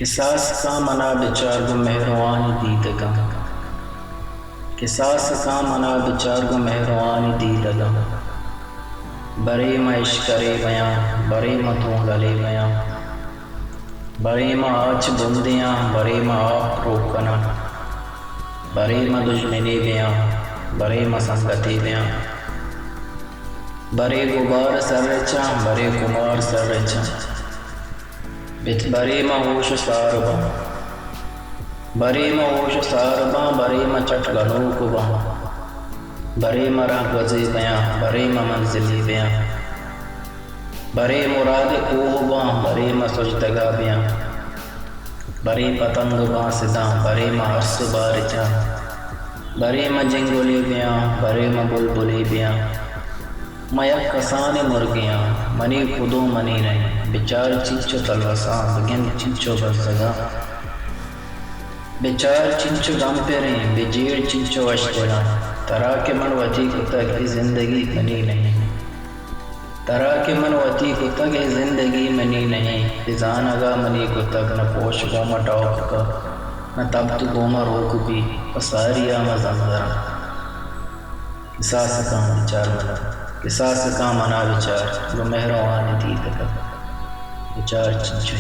قصاص کا منا بچار گو مہروانی دیدگم قصاص کا منا بچار گو مہروانی دیدگم برے ما عشقرے بیاں برے ما تو گلے بیاں برے ما آچ بندیاں برے ما آپ روکنا برے ما دشمنی بیاں برے ما سنگتی بیاں برے غبار سر رچاں برے کمار سر رچاں بت برے ما ہوش سارباں برے ما ہوش سارباں برے ما چٹ گنوک باں برے ما راہ گزے بیاں برے ما منزلی بیاں برے مراد کوہ باں برے ما سجدگا بیاں برے پتنگ باں سداں برے ما عرص بارچاں برے ما جنگلی بیاں برے ما بلبلی بیاں ما یک کسانی مرگیاں منی خودو منی نہیں بچار چنچو تلوساں بگن چنچو بزدگاں بچار چنچو غم پیریں بجیڑ چنچو اشتگاں ترا کہ من وطی کتا کی زندگی منی نہیں ترا کہ من وطی کتا کی زندگی منی نہیں بزانگا منی کتا نہ پوش گوما ٹوک کا نہ تبت گوما روک بھی پساری آما زنگراں قصاص کا بچار منا قصاص کا منا بچار گو مہروانی دیدگم بچار چنچو